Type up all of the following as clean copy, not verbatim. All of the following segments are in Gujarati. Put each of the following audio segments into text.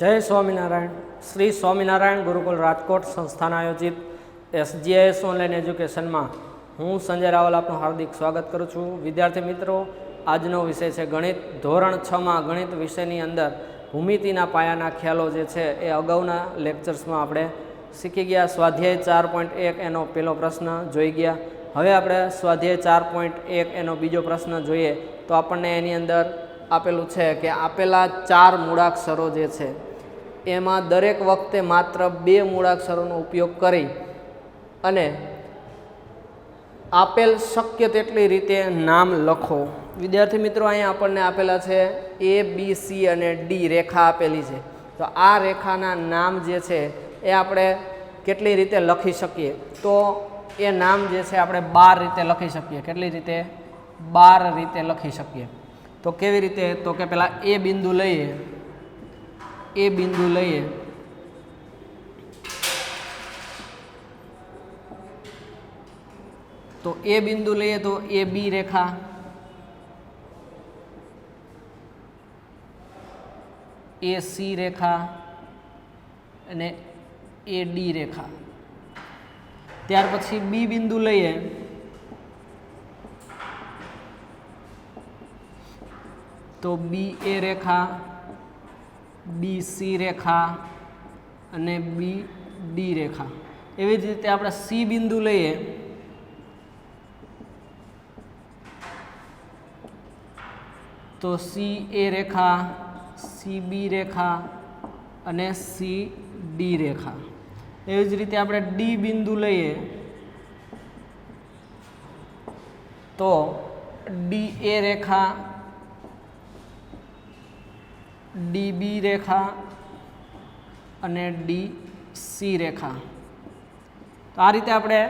જય સ્વામિનારાયણ. શ્રી સ્વામિનારાયણ ગુરુકુલ રાજકોટ સંસ્થાન આયોજિત SGIS ઓનલાઈન એજ્યુકેશનમાં હું સંજય રાવલ આપનું હાર્દિક સ્વાગત કરું છું. વિદ્યાર્થી મિત્રો, આજનો વિષય છે ગણિત. ધોરણ 6માં ગણિત વિષયની અંદર ભૂમિતિના પાયાના ખ્યાલો જે છે એ અગાઉના લેક્ચર્સમાં આપણે શીખી ગયા. સ્વાધ્યાય 4.1 એનો પહેલો પ્રશ્ન જોઈ ગયા. હવે આપણે સ્વાધ્યાય 4.1 એનો બીજો પ્રશ્ન જોઈએ તો આપણને એની અંદર આપેલું છે કે આપેલા 4 મૂળાક્ષરો જે છે એમાં દરેક વખતે માત્ર 2 મૂળાક્ષરોનો ઉપયોગ કરી અને આપેલ શક્ય તેટલી રીતે નામ લખો. વિદ્યાર્થી મિત્રો, અહીંયા આપણને આપેલા છે ABC અને D રેખા આપેલી છે. તો આ રેખાના નામ જે છે એ આપણે કેટલી રીતે લખી શકીએ? તો એ નામ જે છે આપણે 12 રીતે લખી શકીએ. કેટલી રીતે? 12 રીતે લખી શકીએ. તો કેવી રીતે? તો કે પેલા એ બિંદુ લઈએ, એ બિંદુ લઈએ, તો એ બિંદુ લઈએ તો AB રેખા, AC રેખા અને AD રેખા. ત્યાર પછી બી બિંદુ લઈએ તો BA રેખા, BC રેખા અને BD રેખા. એવી જ રીતે આપણે C બિંદુ લઈએ તો CA રેખા, CB રેખા અને CD રેખા. એવી જ રીતે આપણે D બિંદુ લઈએ તો DA રેખા, DB રેખા અને DC રેખા. તો આ રીતે આપણે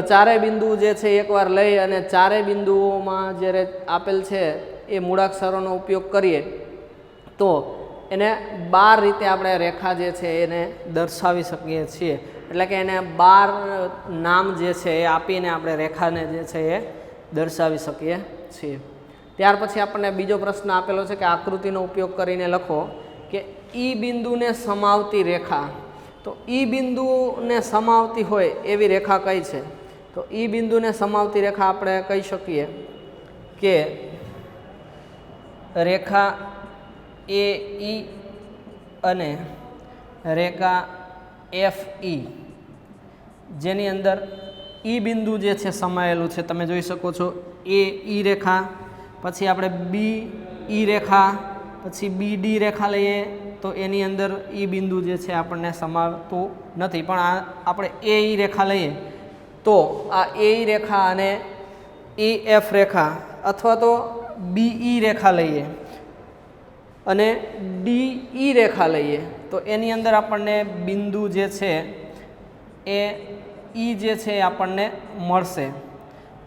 ચારેય બિંદુ જે છે એકવાર લઈ અને ચારેય બિંદુઓમાં જ્યારે આપેલ છે એ મૂળાક્ષરોનો ઉપયોગ કરીએ તો એને 12 રીતે આપણે રેખા જે છે એને દર્શાવી શકીએ છીએ. એટલે કે એને 12 નામ જે છે એ આપીને આપણે રેખાને જે છે એ દર્શાવી શકીએ છીએ. ત્યાર પછી આપણને બીજો પ્રશ્ન આપેલો છે કે આકૃતિનો ઉપયોગ કરીને લખો કે ઈ બિંદુને સમાવતી રેખા. તો ઈ બિંદુને સમાવતી હોય એવી રેખા કઈ છે? તો ઈ બિંદુને સમાવતી રેખા આપણે કહી શકીએ કે રેખા AE અને રેખા FE, જેની અંદર ઈ બિંદુ જે છે સમાયેલું છે. તમે જોઈ શકો છો AE રેખા, પછી આપણે BE રેખા, પછી BD રેખા લઈએ તો એની અંદર ઈ બિંદુ જે છે આપણને સમાવતું નથી. પણ આ આપણે AE રેખા લઈએ તો આ AE રેખા અને EF રેખા અથવા તો BE રેખા લઈએ અને DE રેખા લઈએ તો એની અંદર આપણને બિંદુ જે છે એ E જે છે એ આપણને મળશે.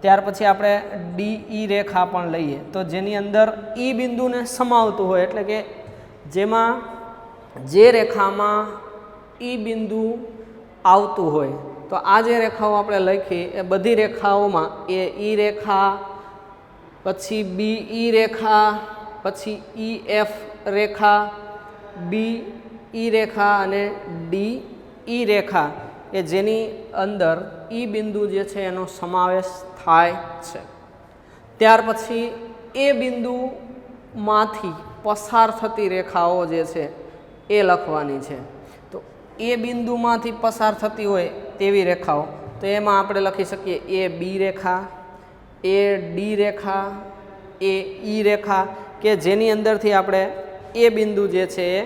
ત્યાર પછી આપણે DE રેખા પણ લઈએ તો જેની અંદર ઈ બિંદુને સમાવતું હોય, એટલે કે જેમાં જે રેખામાં ઈ બિંદુ આવતું હોય. તો આ જે રેખાઓ આપણે લખી એ બધી રેખાઓમાં AE રેખા, પછી BE રેખા, પછી EF રેખા, BE રેખા અને DE રેખા કે જેની અંદર ઈ બિંદુ જે છે એનો સમાવેશ થાય છે. ત્યાર પછી એ બિંદુમાંથી પસાર થતી રેખાઓ જે છે એ લખવાની છે. તો એ બિંદુમાંથી પસાર થતી હોય તેવી રેખાઓ, તો એમાં આપણે લખી શકીએ AB રેખા, AD રેખા, AE રેખા કે જેની અંદરથી આપણે એ બિંદુ જે છે એ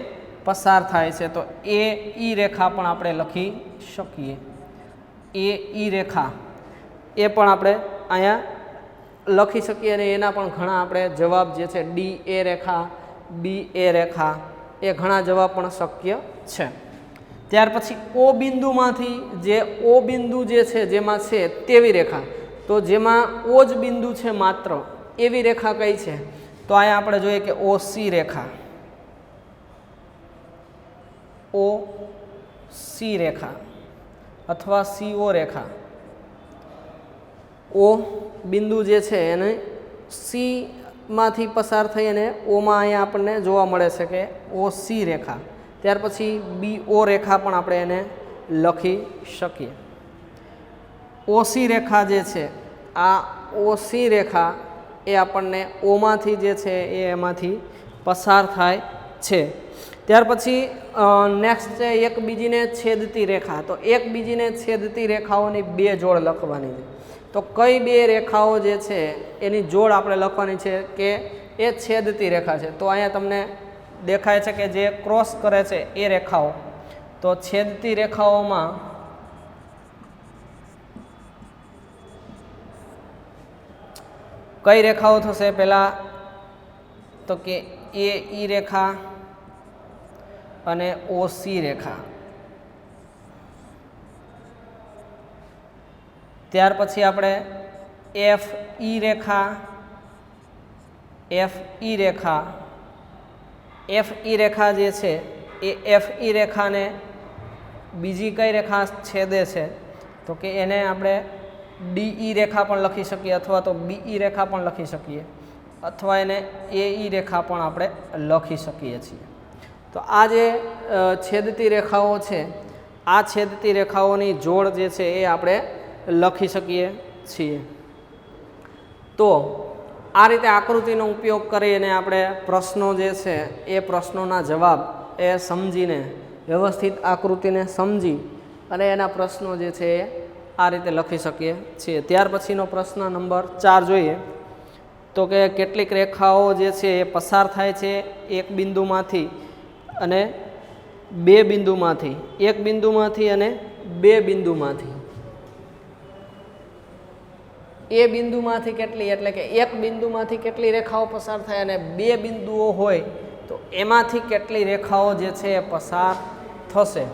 પસાર થાય છે. તો AE રેખા પણ આપણે લખી શકીએ. AE રેખા એ પણ આપણે અહીંયા લખી શકીએ અને એના પણ ઘણા આપણે જવાબ જે છે DA રેખા, BA રેખા એ ઘણા જવાબ પણ શક્ય છે. ત્યાર પછી O બિંદુમાંથી જે O બિંદુ જે છે જેમાં છે તેવી રેખા, તો જેમાં O જ બિંદુ છે માત્ર એવી રેખા કઈ છે? તો અહીંયા આપણે જોઈએ કે OC રેખા, OC રેખા અથવા CO રેખા. O બિંદુ જે છે એને C માંથી પસાર થઈ અને ઓમાં અહીંયા આપણને જોવા મળે છે કે OC રેખા, ત્યાર પછી BO રેખા પણ આપણે એને લખી શકીએ. OC રેખા જે છે આ OC રેખા એ આપણને ઓમાંથી જે છે એ એમાંથી પસાર થાય છે. ત્યાર પછી નેક્સ્ટ છે એકબીજીને છેદતી રેખા. તો એકબીજીને છેદતી રેખાઓની બે જોડ લખવાની છે. તો કઈ બે રેખાઓ જે છે એની જોડ આપણે લખવાની છે કે એ છેદતી રેખા છે. તો અહીંયા તમને દેખાય છે કે જે ક્રોસ કરે છે એ રેખાઓ. તો છેદતી રેખાઓમાં કઈ રેખાઓ થશે? પહેલા તો કે AE રેખા અને OC રેખા. ત્યાર પછી આપણે FE રેખા, FE રેખા, FE રેખા જે છે એ FE રેખાને બીજી કઈ રેખા છેદે છે? તો કે એને આપણે DE રેખા પણ લખી શકીએ અથવા તો BE રેખા પણ લખી શકીએ અથવા એને AE રેખા પણ આપણે લખી શકીએ છીએ. તો આ જે છેદતી રેખાઓ છે આ છેદતી રેખાઓની જોડ જે છે એ આપણે લખી શકીએ છીએ. તો આ રીતે આકૃતિનો ઉપયોગ કરીને આપણે પ્રશ્નો જે છે એ પ્રશ્નોના જવાબ એ સમજીને વ્યવસ્થિત આકૃતિને સમજી અને એના પ્રશ્નો જે છે એ આ રીતે લખી શકીએ છીએ. ત્યાર પછીનો પ્રશ્ન નંબર 4 જોઈએ તો કે કેટલીક રેખાઓ જે છે એ પસાર થાય છે એક બિંદુમાંથી અને બે બિંદુમાંથી, એક બિંદુમાંથી અને બે બિંદુમાંથી. એ બિંદુમાંથી કેટલી, એટલે કે એક બિંદુમાંથી કેટલી રેખાઓ પસાર થાય અને બે બિંદુઓ હોય તો એમાંથી કેટલી રેખાઓ જે છે એ પસાર થશે.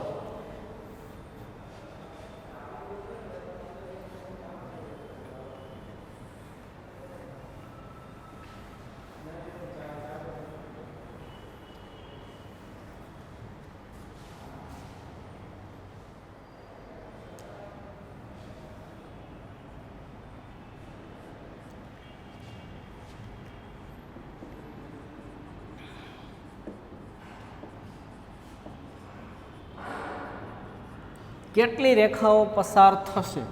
કેટલી રેખાઓ પસાર થશે?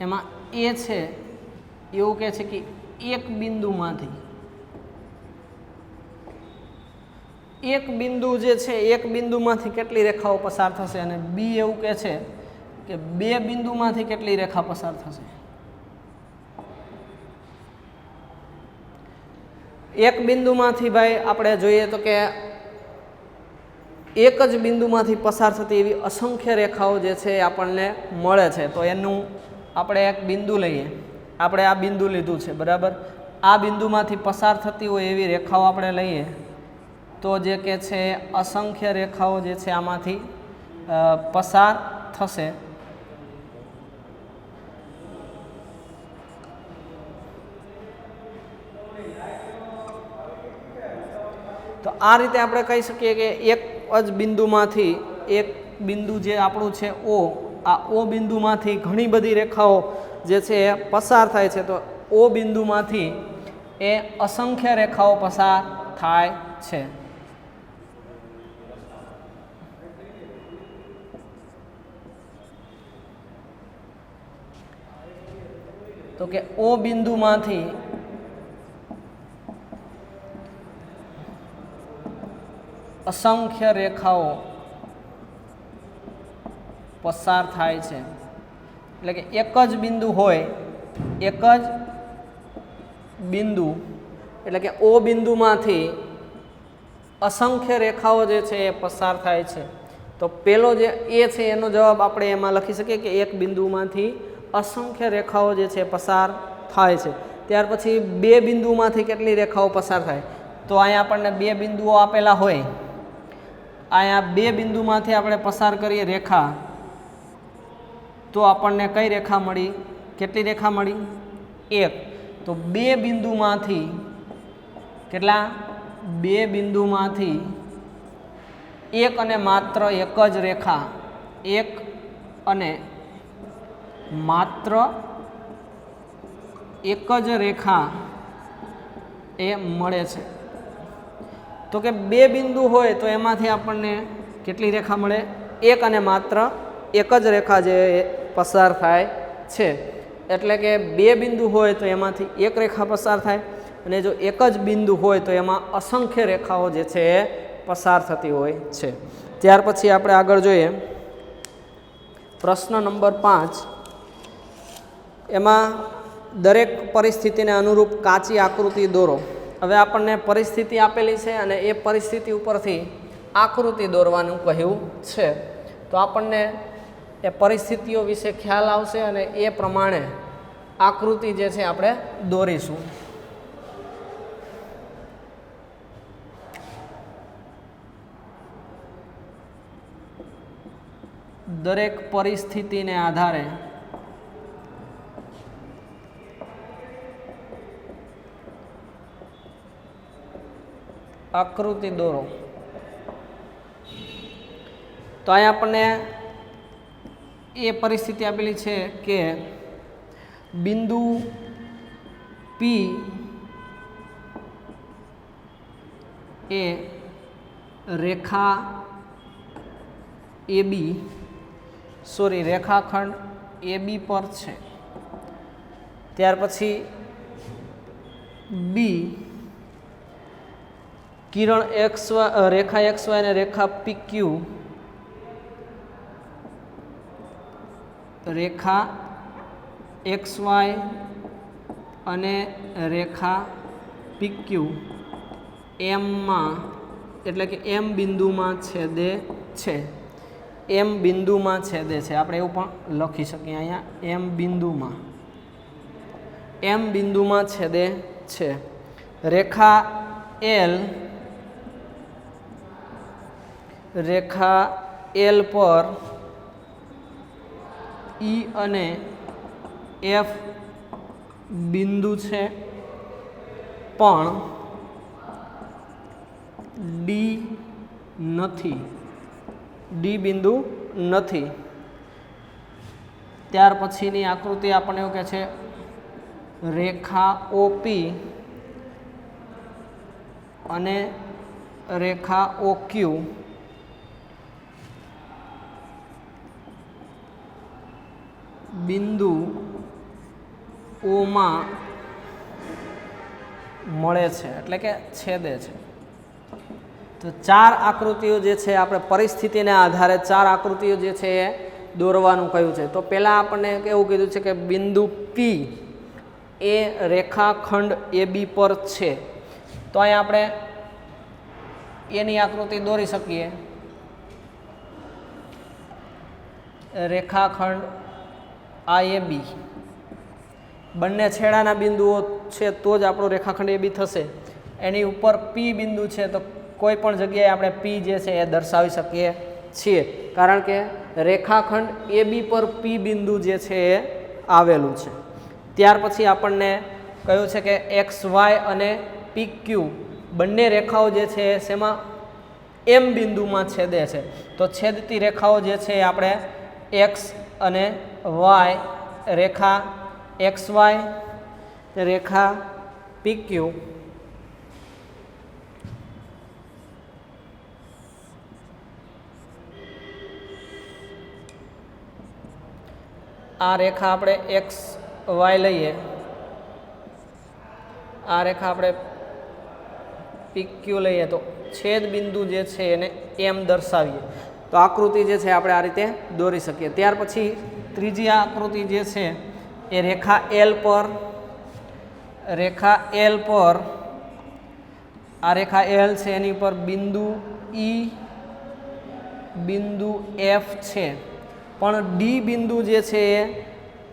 એમાં એ છે એવું કહે છે કે એક બિંદુમાંથી, એક બિંદુ જે છે એક બિંદુમાંથી કેટલી રેખાઓ પસાર થશે અને બી એવું કહે છે કે બે બિંદુમાંથી કેટલી રેખા પસાર થશે. એક બિંદુમાંથી ભાઈ આપણે જોઈએ તો કે એક જ બિંદુમાંથી પસાર થતી એવી અસંખ્ય રેખાઓ જે છે એ આપણને મળે છે. તો એનું આપણે એક બિંદુ લઈએ, આપણે આ બિંદુ લીધું છે બરાબર. આ બિંદુમાંથી પસાર થતી હોય એવી રેખાઓ આપણે લઈએ તો જે કે છે અસંખ્ય રેખાઓ જે છે આમાંથી પસાર થશે. તો આ રીતે આપણે કહી શકીએ કે એક જ બિંદુમાંથી, એક બિંદુ જે આપણું છે O, આ O બિંદુમાંથી ઘણી બધી રેખાઓ જે છે એ પસાર થાય છે. તો O બિંદુમાંથી એ અસંખ્ય રેખાઓ પસાર થાય છે. તો કે O બિંદુમાંથી અસંખ્ય રેખાઓ પસાર થાય છે. એટલે કે એક જ બિંદુ હોય, એક જ બિંદુ એટલે કે O બિંદુમાંથી અસંખ્ય રેખાઓ જે છે એ પસાર થાય છે. તો પેલો જે એ છે એનો જવાબ આપણે એમાં લખી શકીએ કે એક બિંદુમાંથી અસંખ્ય રેખાઓ જે છે પસાર થાય છે. ત્યાર પછી બે બિંદુમાંથી કેટલી રેખાઓ પસાર થાય? તો અહીંયા આપણને બે બિંદુઓ આપેલા હોય, અહીંયા બે બિંદુમાંથી આપણે પસાર કરીએ રેખા તો આપણને કઈ રેખા મળી? કેટલી રેખા મળી? એક. તો બે બિંદુમાંથી કેટલા? બે બિંદુમાંથી એક અને માત્ર એક જ રેખા, એક અને માત્ર એક જ રેખા એ મળે છે. તો કે બે બિંદુ હોય તો એમાંથી આપણને કેટલી રેખા મળે? એક અને માત્ર એક જ રેખા જે પસાર થાય છે. એટલે કે બે બિંદુ હોય તો એમાંથી એક રેખા પસાર થાય, અને જો એક જ બિંદુ હોય તો એમાં અસંખ્ય રેખાઓ જે છે એ પસાર થતી હોય છે. ત્યાર પછી આપણે આગળ જોઈએ પ્રશ્ન નંબર 5. એમાં દરેક પરિસ્થિતિને અનુરૂપ કાચી આકૃતિ દોરો. હવે આપણને પરિસ્થિતિ આપેલી છે અને એ પરિસ્થિતિ ઉપરથી આકૃતિ દોરવાનું કહ્યું છે. તો આપણને એ પરિસ્થિતિઓ વિશે ખ્યાલ આવશે અને એ પ્રમાણે આકૃતિ જે છે આપણે દોરીશું. દરેક પરિસ્થિતિને આધારે આકૃતિ દોરો. તો અહીં આપણને એ પરિસ્થિતિ આપેલી છે કે બિંદુ પી એ રેખા રેખાખંડ AB પર છે. ત્યાર પછી બી કિરણ રેખા XY અને રેખા PQ રેખા XY અને રેખા PQ એમમાં એટલે કે એમ બિંદુમાં છેદે છે. એમ બિંદુમાં છેદે છે. આપણે એવું પણ લખી શકીએ અહીંયા એમ બિંદુમાં છેદે છે. રેખા L પર E અને F બિંદુ છે, પણ ડી બિંદુ નથી. ત્યાર પછીની આકૃતિ આપણને એવું કહે છે રેખા OP અને રેખા OQ બિંદુ ઓમાં મળે છે, એટલે કે છેદે છે. તો ચાર આકૃતિઓ જે છે આપણે પરિસ્થિતિને આધારે ચાર આકૃતિઓ જે છે એ દોરવાનું કહ્યું છે. તો પહેલાં આપણને એવું કીધું છે કે બિંદુ પી એ રેખાખંડ AB પર છે. તો અહીં આપણે એની આકૃતિ દોરી શકીએ. રેખાખંડ AB બંને છેડાના બિંદુઓ છે તો જ આપણો રેખાખંડ AB થશે. એની ઉપર P બિંદુ છે તો કોઈ પણ જગ્યાએ આપણે P જે છે એ દર્શાવી શકીએ છીએ, કારણ કે રેખાખંડ AB પર P બિંદુ જે છે એ આવેલું છે. ત્યાર પછી આપણને કહ્યું છે કે XY અને PQ બંને રેખાઓ જે છે શેમાં M બિંદુમાં છેદે છે. તો છેદતી રેખાઓ જે છે એ આપણે X અને Y રેખા XY રેખા PQ આ રેખા આપણે XY લઈએ, આ રેખા આપણે PQ લઈએ, તો છેદ બિંદુ જે છે એને M દર્શાવીએ તો આકૃતિ જે છે આપણે આ રીતે દોરી શકીએ. ત્યાર પછી ત્રીજી આકૃતિ જે છે એ રેખા L પર આ રેખા L છે એની પર બિંદુ E બિંદુ F છે, પણ ડી બિંદુ જે છે એ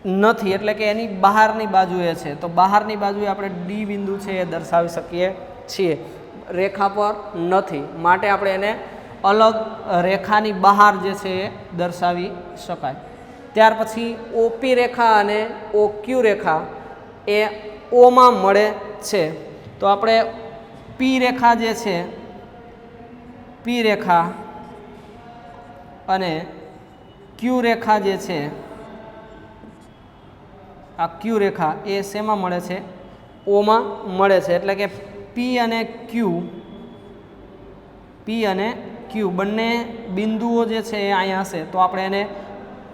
નથી, એટલે કે એની બહારની બાજુએ છે. તો બહારની બાજુએ આપણે ડી બિંદુ છે એ દર્શાવી શકીએ છીએ. રેખા પર નથી માટે આપણે એને અલગ રેખાની બહાર જે છે એ દર્શાવી શકાય. ત્યાર પછી OP રેખા અને OQ રેખા એ ઓમાં મળે છે. તો આપણે P રેખા જે છે P રેખા અને Q રેખા જે છે આ ક્યુ રેખા એ શેમાં મળે છે? ઓમાં મળે છે. એટલે કે પી અને ક્યુ બંને બિંદુઓ જે છે એ અહીંયા હશે તો આપણે એને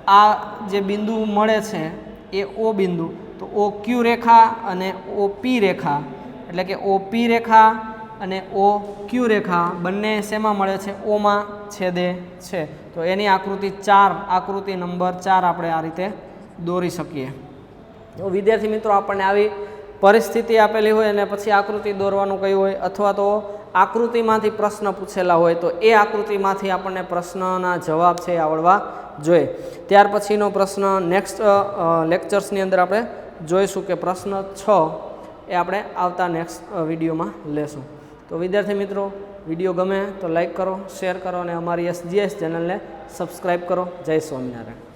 આ જે બિંદુ મળે છે એ ઓ બિંદુ, તો ઓ ક્યુ રેખા અને ઓ પી રેખા, એટલે કે ઓ પી રેખા અને ઓ ક્યુ રેખા બંને શેમાં મળે છે? ઓમાં છેદે છે. તો એની આકૃતિ 4, આકૃતિ નંબર 4 આપણે આ રીતે દોરી શકીએ. તો વિદ્યાર્થી મિત્રો, આપણને આવી પરિસ્થિતિ આપેલી હોય અને પછી આકૃતિ દોરવાનું કહ્યું હોય અથવા તો આકૃતિમાંથી પ્રશ્ન પૂછેલા હોય તો એ આકૃતિમાંથી આપણને પ્રશ્નના જવાબ છે આવડવા જોઈએ. ત્યાર પછીનો પ્રશ્ન નેક્સ્ટ લેક્ચર્સની અંદર આપણે જોઈશું કે પ્રશ્ન 6 એ આપણે આવતા નેક્સ્ટ વિડીયોમાં લેશું. તો વિદ્યાર્થી મિત્રો, વિડીયો ગમે તો લાઈક કરો, શેર કરો અને અમારી SGS ચેનલને સબસ્ક્રાઈબ કરો. જય સ્વામિનારાયણ.